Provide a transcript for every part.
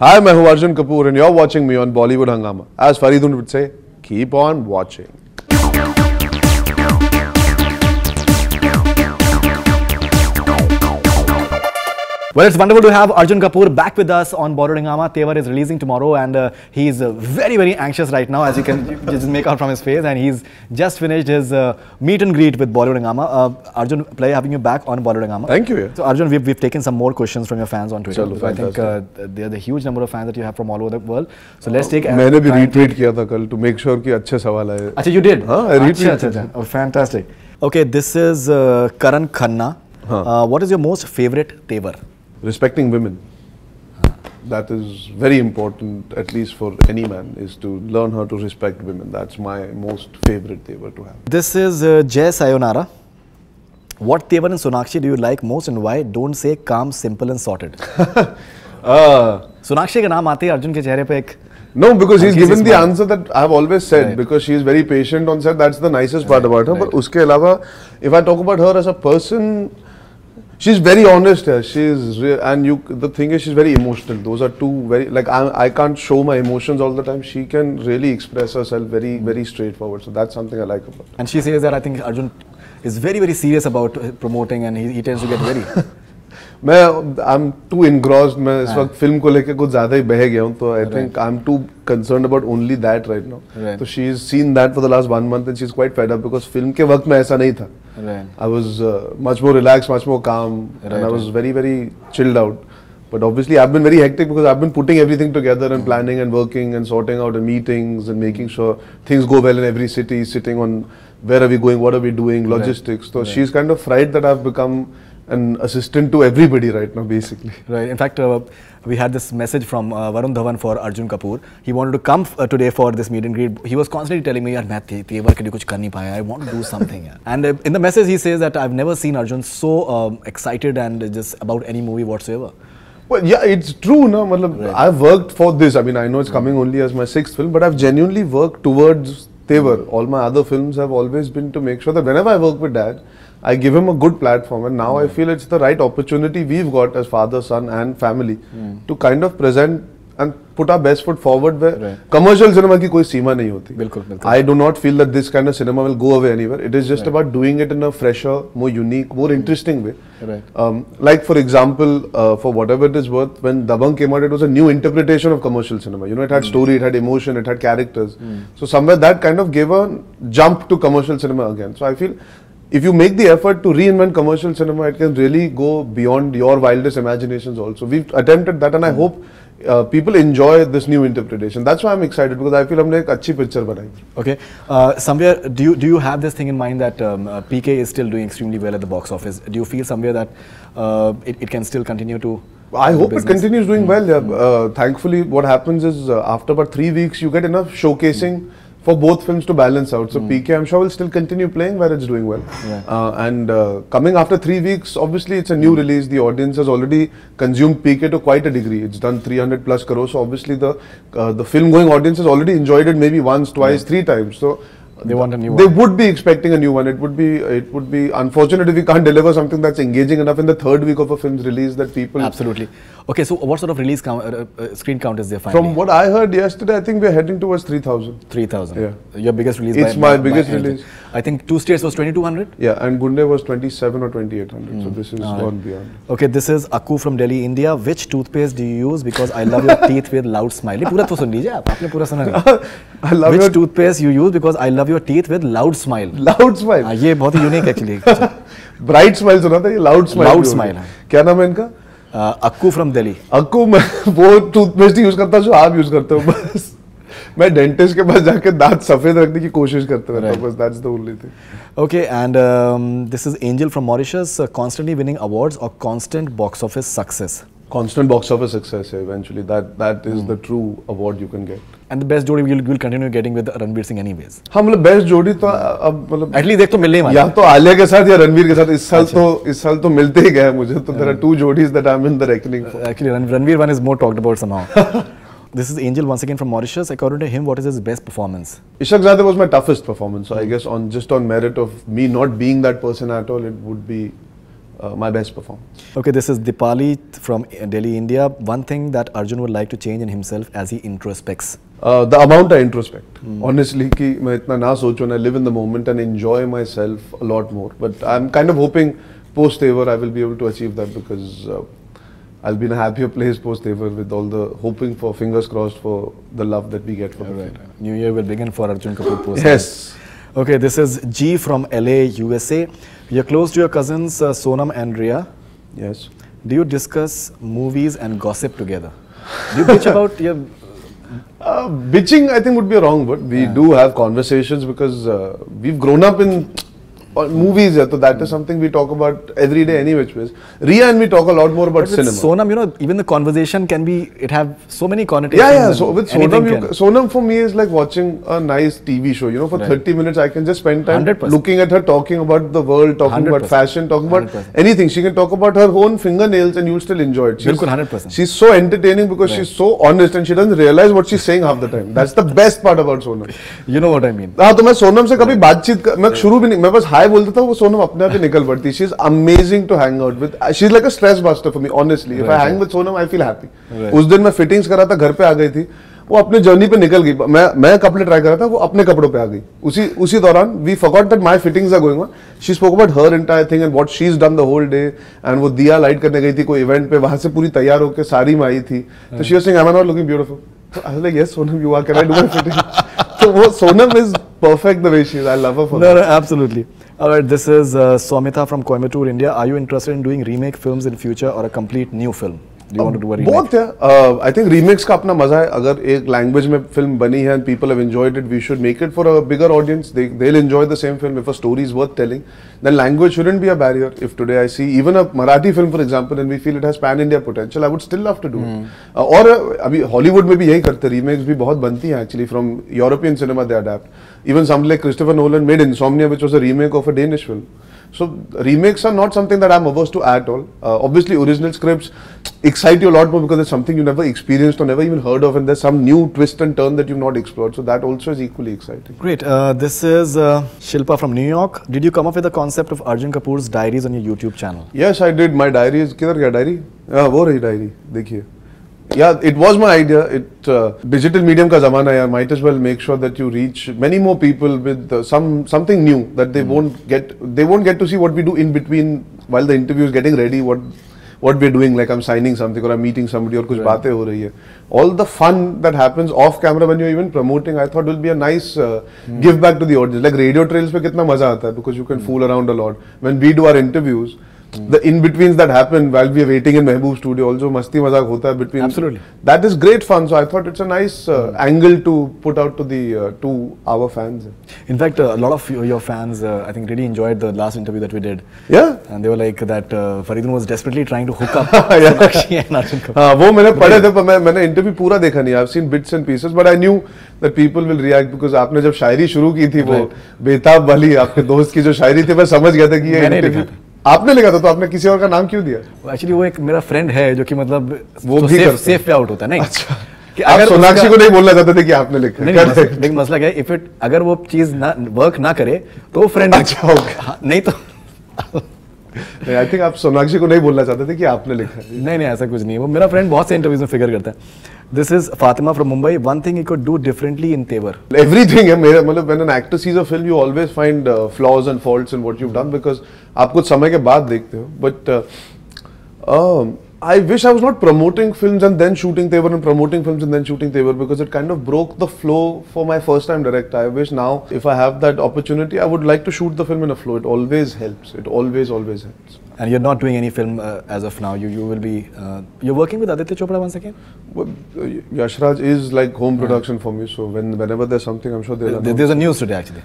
Hi, मैं हूँ Arjun Kapoor and you're watching me on Bollywood Hungama. As Faridoon would say, keep on watching. Well, it's wonderful to have Arjun Kapoor back with us on Bollywood Hungama. Tevar is releasing tomorrow and he's very, very anxious right now, as you can just make out from his face. And he's just finished his meet and greet with Bollywood Hungama. Arjun, pleasure having you back on Bollywood Hungama. Thank you. So Arjun, we've taken some more questions from your fans on Twitter. Chalo, so I think there are the huge number of fans that you have from all over the world. So let's take. मैंने भी retweet किया था कल to make sure कि अच्छे सवाल आए. अच्छा, you did? हाँ, I retweeted. Oh, fantastic. Okay, this is Karan Khanna. What is your most favorite Tevar? Respecting women. That is very important, at least for any man, is to learn how to respect women. That's my most favorite Tevar to have. This is Jay Sayonara. What Tevar and Sonakshi do you like most and why? Don't say calm, simple and sorted. Sonakshi का नाम आते ही अर्जुन के चेहरे पे एक No, because he's given the answer that I've always said, right. Because she is very patient on set. That's the nicest part about her. But उसके अलावा, if I talk about her as a person, she's very honest. She's and the thing is, she's very emotional. Those are two very I can't show my emotions all the time. She can really express herself very, very straightforward. So that's something I like about her. And she says that I think Arjun is very, very serious about promoting, and he tends to get very. I'm too engrossed. मैं इस वक्त film को लेके कुछ ज़्यादा ही बह गया हूँ तो I think I'm too concerned about only that right now. So she's seen that for the last 1 month and she's quite fed up because film के वक्त में ऐसा नहीं था. I was much more relaxed, much more calm, and I was very, very chilled out. But obviously I've been very hectic because I've been putting everything together and planning and working and sorting out the meetings and making sure things go well in every city, sitting on where are we going, what are we doing, logistics. So she's kind of frightened that I've become an assistant to everybody right now, basically. Right. In fact, we had this message from Varun Dhawan for Arjun Kapoor. He wanted to come today for this meet and greet. He was constantly telling me, "Yaar, main Tevar ke liye kuch kar nahi paya. I want to do something." And in the message, he says that I've never seen Arjun so excited and just about any movie whatsoever. Well, yeah, it's true, no? I've worked for this. I mean, I know it's coming only as my 6th film, but I've genuinely worked towards Tevar. All my other films have always been to make sure that whenever I work with Dad, I give him a good platform, and now I feel it's the right opportunity we've got as father, son and family to kind of present and put our best foot forward where commercial cinema की कोई सीमा नहीं होती. बिल्कुल. I do not feel that this kind of cinema will go away anywhere. It is just about doing it in a fresher, more unique, more interesting way. Like for example, for whatever it is worth, when Dabang came out, it was a new interpretation of commercial cinema. You know, it had story, it had emotion, it had characters. So somewhere that kind of gave a jump to commercial cinema again. So I feel if you make the effort to reinvent commercial cinema, it can really go beyond your wildest imaginations also. We've attempted that and I hope people enjoy this new interpretation. That's why I'm excited because I feel हमने एक अच्छी picture बनाई. Okay. Somewhere, do you have this thing in mind that PK is still doing extremely well at the box office? Do you feel somewhere that it can still continue to I hope it continues doing well. Yeah. Thankfully, what happens is after about 3 weeks, you get enough showcasing for both films to balance out. So PK, I'm sure, will still continue playing where it's doing well. And coming after 3 weeks, obviously it's a new release. The audience has already consumed PK to quite a degree. It's done 300 plus crores. So obviously the film going audience has already enjoyed it maybe once, twice, 3 times. So they want a new one. They would be expecting a new one. It would be unfortunate if we can't deliver something that's engaging enough in the 3rd week of a film's release that people. Absolutely. Okay, so what sort of release screen count is there finally? From what I heard yesterday, I think we're heading towards 3,000. 3,000. Yeah. Your biggest release. It's my biggest release. I think 2 states was 2,200. Yeah, and Gunde was 27 or 2,800. So this is gone beyond. Okay, this is Akku from Delhi, India. Which toothpaste do you use? Because I love your teeth with loud smile. ये पूरा तो सुन लीजिए आप. आपने पूरा सुना. I love Which toothpaste you use? Because I love your teeth with loud smile. Loud smile. ये बहुत ही unique actually. Bright smile सुना था ये loud smile. Loud smile. क्या नाम है इनका? Akku from Delhi. Akku मैं वो टूथपेस्ट यूज करता हूँ जो आप यूज करते हो बस. मैं डेंटिस्ट के पास जाके दांत सफेद रखने की कोशिश करता हूँ बस. That's the only thing. Okay, and this is Angel from Mauritius. Constantly winning awards or constant box office success? Constant box office success eventually. That is the true award you can get. And the best जोड़ी will continue getting with Ranveer Singh anyways. हाँ मतलब best जोड़ी तो अब मतलब at least एक तो मिलने ही वाला या तो आलिया के साथ या रणवीर के साथ इस साल तो मिलते ही गए मुझे तो there are 2 जोड़ीज that I'm in the reckoning for. Actually, Ranveer one is more talked about somehow. This is Angel once again from Mauritius. According to him, what is his best performance? Ishaqzadeh was my toughest performance. So I guess on merit of me not being that person at all, it would be my best performance. Okay, this is Dipali from Delhi, India. One thing that Arjun would like to change in himself as he introspects. The amount I introspect. Honestly, कि मैं इतना ना सोचूं, I live in the moment and enjoy myself a lot more. But I'm kind of hoping post Tevar I will be able to achieve that, because I'll be in a happier place post Tevar with all the hoping for, fingers crossed, for the love that we get from it. New year will begin for Arjun Kapoor post. Yes. Okay, this is G from LA, USA. You're close to your cousins Sonam and Rhea. Yes. Do you discuss movies and gossip together? Do you bitch about your... Bitching, I think, would be a wrong word. We do have conversations because we've grown up in movies, so that is something we talk about every day any which ways. Rhea and we talk a lot more about cinema. Sonam, you know, even the conversation can be, it have so many connotations. Yeah. So with Sonam, Sonam for me is like watching a nice TV show. You know, for 30 minutes I can just spend time 100%. looking at her, talking about the world, talking 100%. about fashion, talking about 100%. anything. She can talk about her own fingernails and you'll still enjoy it. She's, 100%. She's so entertaining because she's so honest and she doesn't realize what she's saying half the time. That's the best part about Sonam. You know what I mean. हाँ, तो मैं सोनम से कभी बातचीत मैं शुरू भी नहीं, मैं बस हाय बोलता था, वो सोनम अपने आप ही निकल पड़ती. She's amazing to hang out with. She's like a stress buster for me, honestly. If I hang with Sonam, I feel happy. उस दिन मैं फिटिंग्स करा था, घर पे आ गई थी, वो अपने जर्नी पे निकल गई. मैं कपड़े ट्राई करा था, वो अपने कपड़ों पे आ गई. उसी दौरान we forgot that my fittings are going on. She spoke about her entire thing and what she's done the whole day. And वो दिया लाइट करने गई थी कोई इवेंट पे, वहां से पूरी तैयार होकर साड़ी में आई थी. तो she was saying, am I not looking beautiful? So I was like, yes, Sonam, you are. Can I do my fitting? So Sonam is perfect the way she is. I love her for that. No, absolutely. Alright, this is Swamita from Coimbatore, India. Are you interested in doing remake films in future or a complete new film? Do you want to do a remake? Both, yeah. I think remakes का अपना मजा है. अगर एक language में film बनी है and people have enjoyed it, we should make it for a bigger audience. They'll enjoy the same film. If a story is worth telling, then language shouldn't be a barrier. If today I see even a Marathi film, for example, and we feel it has pan-India potential, I would still love to do it. और अभी Hollywood में भी यही करते, remakes भी बहुत बनती हैं actually. From European cinema they adapt. Even some like Christopher Nolan made Insomnia, which was a remake of a Danish film. So remakes are not something that I'm averse to at all. Obviously original scripts excite you a lot more because it's something you never experienced or never even heard of, and there's some new twist and turn that you've not explored. So that also is equally exciting. Great. This is Shilpa from New York. Did you come up with the concept of Arjun Kapoor's Diaries on your YouTube channel? Yes, I did. My diary is किधर गया diary? वो रही diary. देखिए. Yeah, it was my idea. Digital medium का ज़माना है. Might as well make sure that you reach many more people with something new that they won't get to see what we do in between while the interview is getting ready. What we're doing, like I'm signing something or I'm meeting somebody or कुछ बातें हो रही है. All the fun that happens off camera when you're even promoting, I thought will be a nice give back to the audience. Like radio trails पे कितना मजा आता है because you can fool around a lot. When we do our interviews, the in-betweens that happen while we are waiting in Mehboob studio, also masti mazak hota hai between. Absolutely. That is great fun. So I thought it's a nice angle to put out to the to our fans. In fact, a lot of your fans, I think, really enjoyed the last interview that we did. Yeah. And they were like that Faridoon was desperately trying to hook up Sonakshi and Arjun Kapoor. हाँ, वो मैंने पढ़े थे पर मैंने interview पूरा देखा नहीं. I've seen bits and pieces, but I knew that people will react because आपने जब शायरी शुरू की थी वो बेताब वाली आपके दोस्त की जो शायरी थी, मैं समझ गया था कि ये interview आपने लिखा था, तो आपने किसी और का नाम क्यों दिया? एक्चुअली वो एक मेरा फ्रेंड है जो कि मतलब वो भी सेफ पे आउट होता है. नहीं, अच्छा, कि आप सोनाक्षी को नहीं बोलना चाहते थे कि आपने लिखा है? लेकिन मसला क्या है, अगर वो चीज ना वर्क ना करे तो वो फ्रेंड अच्छा होगा. नहीं तो आई थिंक आप सोनाक्षी को नहीं बोलना चाहते थे कि आपने लिखा है. नहीं ऐसा कुछ नहीं. वो मेरा फ्रेंड बहुत से इंटरव्यूज में फिगर करता है. This is Fatima from Mumbai. One thing he could do differently in Tevar. Everything है मेरा मतलब when an actor sees a film, you always find flaws and faults in what you've done because आप कुछ समय के बाद देखते हो. But I wish I was not promoting films and then shooting Tevar and promoting films and then shooting Tevar because it kind of broke the flow for my first time director. I wish now if I have that opportunity, I would like to shoot the film in a flow. It always helps. It always helps. And you're not doing any film as of now. You will be. You're working with Aditya Chopra once again. Well, Yash Raj is like home production for me. So whenever there's something, I'm sure there's a news today actually.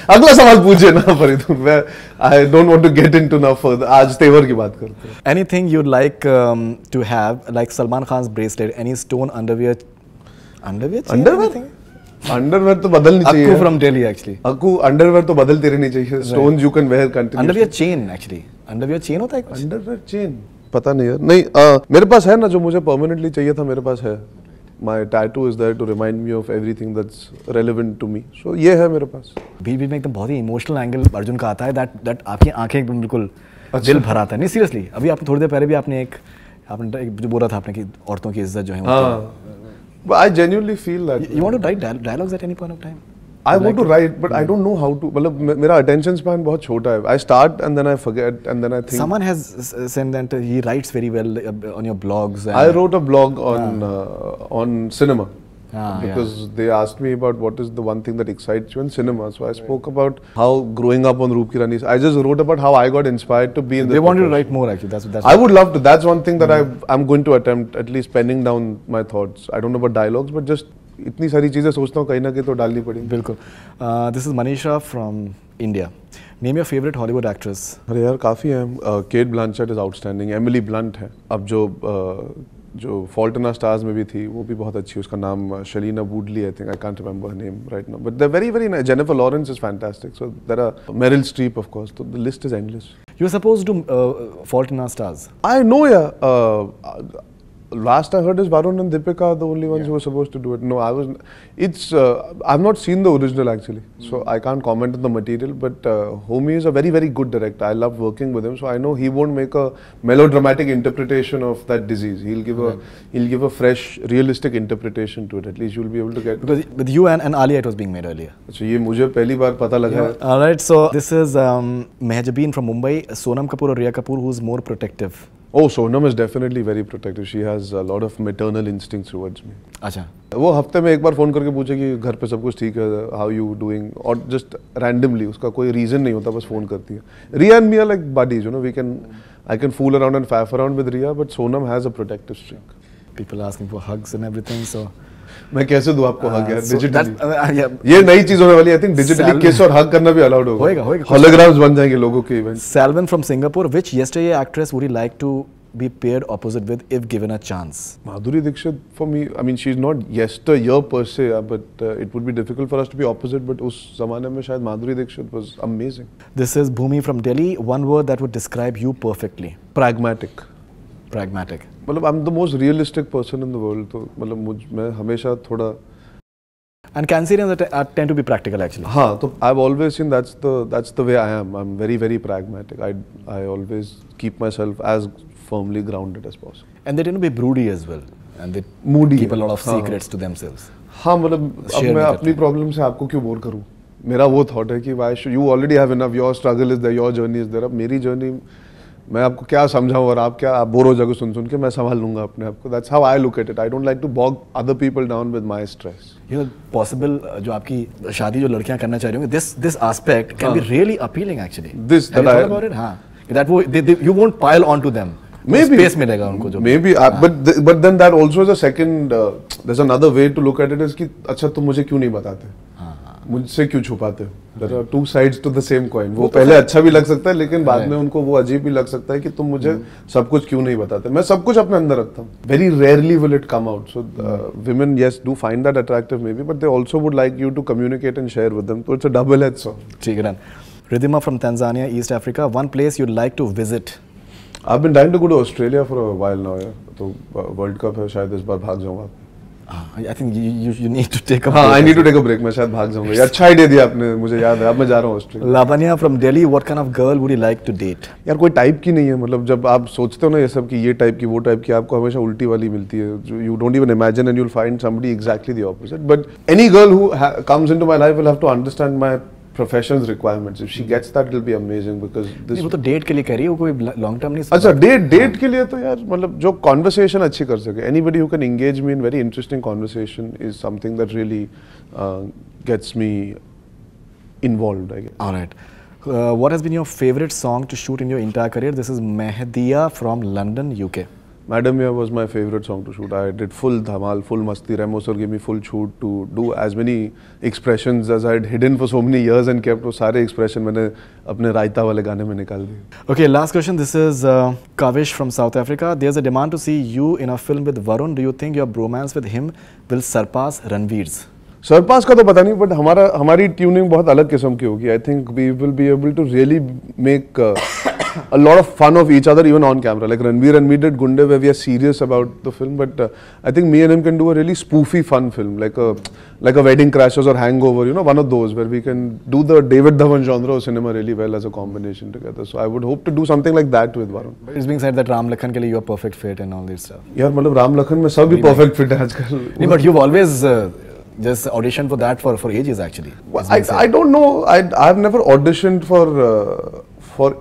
अगला सवाल पूछिए ना फरीदून. मैं I don't want to get into now further. आज तेवर की बात करते हैं. Anything you'd like to have, like Salman Khan's bracelet, any stone underwear? Underwear तो बदलनी चाहिए. Akku from Delhi actually. Akku underwear तो बदलती रहनी चाहिए. Stones you can wear continuously. Underwear chain actually. Underwear chain होता है कुछ? अंडरवेयर चेन पता नहीं यार. नहीं मेरे पास है ना, जो मुझे परमानेंटली चाहिए था मेरे पास है. My tattoo is there to remind me of everything that's relevant to me. So ये है मेरे पास. बीच में एकदम बहुत ही इमोशनल एंगल अर्जुन का आता है. that आपकी आंखें एकदम बिल्कुल दिल भर आता है। नहीं सीरियसली, अभी आपने थोड़ी देर पहले भी आपने जो बोला था आपने कि औरतों की इज्जत जो है, but I genuinely feel that you want to write dialogues at any point of time? I want to write, but I don't know how to. मतलब मेरा attention span बहुत छोटा है. I start and then I forget and then I think. Someone has said that he writes very well on your blogs. I wrote a blog on cinema. Because they asked me about what is the one thing that excites you in cinema. So I spoke about how growing up on Roop Ki Rani, I just wrote about how I got inspired to be in this. They want you to write more actually. That's I would love to. That's one thing that I'm going to attempt, at least penning down my thoughts. I don't know about dialogues, but just इतनी सारी चीजें सोचता हूँ कहीं ना कहीं तो डालनी पड़ेगी. बिल्कुल. This is Manisha from India. Name your favorite Hollywood actress. अरे यार काफी हैं. Kate Blanchett is outstanding. Emily Blunt है. अब जो Fault in Our Stars में भी थी वो भी बहुत अच्छी. उसका नाम शलीना वुडली, I think. I can't remember her name right now, but they're very very nice. Jennifer Lawrence is fantastic. So there are Meryl Streep, of course. So the list is endless. You're supposed to Fault in Our Stars. I know, yeah. Last I heard is Varun and Deepika are the only ones who were supposed to do it. No, I've not seen the original actually, so I can't comment on the material. But Homie is a very very good director. I love working with him, so I know he won't make a melodramatic interpretation of that disease. He'll give a fresh, realistic interpretation to it. At least you'll be able to get. Because with you and Alia, it was being made earlier. So ये मुझे पहली बार पता लगा. All right, so this is Mehjabeen from Mumbai. Sonam Kapoor or Rhea Kapoor, who's more protective? Oh, Sonam is definitely very protective. She has a lot of maternal instincts towards me. अच्छा. वो हफ्ते में एक बार phone करके पूछे कि घर पे सब कुछ ठीक है, how you doing, और just randomly, उसका कोई reason नहीं होता, बस फोन करती है. Rhea and me are like buddies, you know. I can fool around and faff around with Rhea, but Sonam has a protective streak. People asking for hugs and everything, so. मैं कैसे दूं आपको हग यार digitally. ये नई चीज होने वाली है. आई थिंक डिजिटली किस और हग करना भी अलाउड होगा. होलोग्राम्स बन जाएंगे लोगों के event. Salvan from Singapore, which yesterday actress would you like to be paired opposite with if given a chance? Madhuri Dixit for me. I mean she's not yesteryear per se, but it would be difficult for us to be opposite. But उस जमाने में शायद Madhuri Dixit was amazing. This is Bhumi from Delhi. One word that would describe you perfectly. Pragmatic. Pragmatic. मतलब I'm the most realistic person in the world. तो मतलब मैं हमेशा थोड़ा. And Cancerians tend to be practical actually. हाँ, तो I've always seen that's the way I am. I'm very very pragmatic. I always keep myself as firmly grounded as possible. And they tend to be broody as well. And they moody keep a lot of secrets to themselves. हाँ मतलब अब मैं अपनी problem से आपको क्यों bore करूँ? मेरा वो थॉट है कि why should you already have enough. Your struggle is there, your journey is there. अब मेरी जर्नी मैं आपको क्या समझाऊं और आप बोर हो जाओगे सुन के. मैं संभाल लूंगा अपने आप को. That's how I look at it. I don't like to bog other people down with my stress. You know, possible जो आपकी शादी जो लड़कियां करना चाह रही होंगी, this aspect can be really appealing actually. This have you thought about it? हाँ. That you won't pile onto them. Maybe space मिलेगा उनको जो. Maybe, but then that also is a second. There's another way to look at it is कि अच्छा तुम मुझे क्यों नहीं बताते? मुझसे क्यों छुपाते हो? There are two sides to the same coin. वो पहले अच्छा भी लग सकता है लेकिन बाद में उनको वो अजीब भी लग सकता है कि तुम मुझे सब कुछ क्यों नहीं बताते. मैं सब कुछ अपने अंदर रखता हूँ. Very rarely will it come out. So women yes do find that attractive maybe, but they also would like you to communicate and share with them. So it's a double-edged sword. ठीक है. Ridhima from Tanzania, East Africa. One place you'd like to visit? I've been trying to go to Australia for a while now. Yeah. तो World Cup है, शायद इस बार भाग जाऊँगा. I think you need to take a break. हाँ, I need to take a break. मैं शायद भाग जाऊँगा. ये अच्छा आइडिया दिया आपने, मुझे याद है. अब मैं जा रहा हूँ Australia. Lavanya from Delhi, what kind of girl would you like to date? यार कोई टाइप की नहीं है. मतलब जब आप सोचते हो ना ये सब कि ये टाइप की वो टाइप की, आपको हमेशा उल्टी वाली मिलती है. You don't even imagine and you'll find somebody exactly the opposite. But any girl who comes into my life will have to understand my profession's requirements. If she gets that, it'll be amazing because this. वो तो date के लिए कह रही है, वो कोई long term नहीं. अच्छा डेट के लिए तो यार मतलब जो conversation अच्छी कर सके. Anybody who can engage me in very interesting conversation is something that really gets me involved, I guess. All right. What has been your favorite song to shoot in your entire career? This is Mehdiya from London, UK. Madamiya was my favorite song to shoot. I did full dhamal, full masti. Remo sir gave me full shoot to do as many expressions as I had hidden for so many years and kept. वो सारे expression मैंने अपने रायता वाले गाने में निकाल दिए. Okay, last question. This is Kavish from South Africa. There's a demand to see you in a film with Varun. Do you think your bromance with him will surpass Ranveer's? Sarpass का तो पता नहीं, बट हमारी tuning बहुत अलग किस्म की होगी. I think we will be able to really make a lot of fun of each other even on camera. Like Ranveer and me did Gunde where we are serious about the film, but I think me and him can do a really spoofy fun film like a Wedding Crashers or Hangover, you know, one of those where we can do the David Dhawan genre of cinema really well as a combination together. So I would hope to do something like that with Varun. But it's being said that Ram Lakhan ke liye you are perfect fit and all this stuff. Yeah, मतलब Ram Lakhan में सब भी perfect fit है आजकल. No, but you've always just auditioned for that for ages actually. I don't know. I've never auditioned for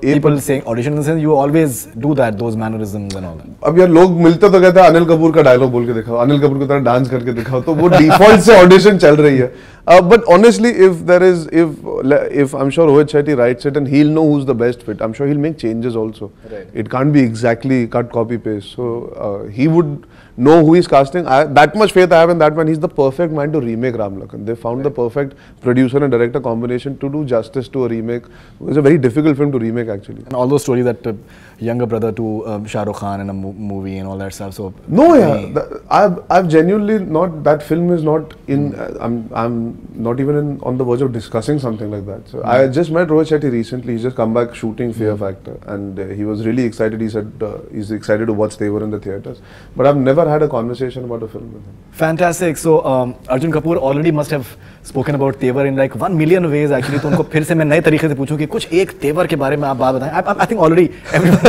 people saying audition in the sense you always do that, those mannerisms and all that. अब यार लोग मिलते तो कहते हैं अनिल कपूर का dialogue बोल के दिखाओ, अनिल कपूर की तरह डांस करके दिखाओ, तो वो डिफॉल्ट से ऑडिशन चल रही है. But honestly, if I'm sure Rohit Shetty writes it and he'll know who's the best fit, I'm sure he'll make changes also. Right. It can't be exactly cut, copy, paste. So he would know who he's casting. That much faith I have in that man. He's the perfect man to remake Ram Lakhan. They found the perfect producer and director combination to do justice to a remake. It's a very difficult film to remake actually. And all those stories that younger brother to Shah Rukh Khan in a movie and all that stuff. So no, yeah, I've genuinely not. That film is not in. I'm not even on the verge of discussing something like that. So I just met Rohit Shetty recently. He's just come back shooting Fear Factor, and he was really excited. He said he's excited to watch Tevar in the theaters. But I've never had a conversation about a film with him. Fantastic. So Arjun Kapoor already must have spoken about Tevar in like 1 million ways actually. तो उनको फिर से मैं नए तरीके से पूछूं कि कुछ एक तेवर के बारे में आप बात बताएं. I think already everyone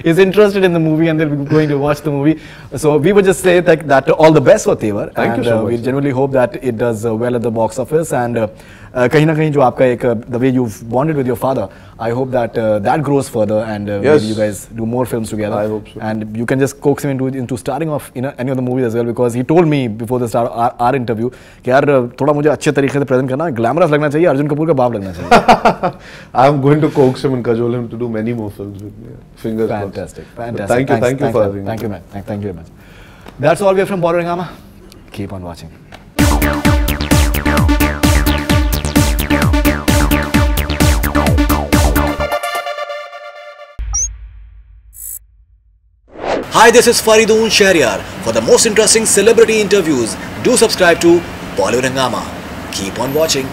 is interested in the movie and they'll be going to watch the movie. So we would just say that all the best for Tevar. Thank you so much. We genuinely hope that it does well at the box office and कहीं ना कहीं जो आपका एक the way you've bonded with your father, I hope that that grows further and maybe you guys do more films together. I hope so. And you can just coax him into starting off in any of the movies as well because he told me before the start our interview कि यार थोड़ा मुझे अच्छे तरीके से present करना, glamorous लगना चाहिए, अर्जुन कपूर का बाप लगना चाहिए. I'm going to coax him and cajole him to do many more films with me. Fingers crossed. Fantastic. Thank you for having me. Thank you, man. Thank you very much. That's all we have from Bollywood Hungama. Keep on watching. Hi, this is Faridoon Shahryar. For the most interesting celebrity interviews, do subscribe to Bollywood Hungama. Keep on watching.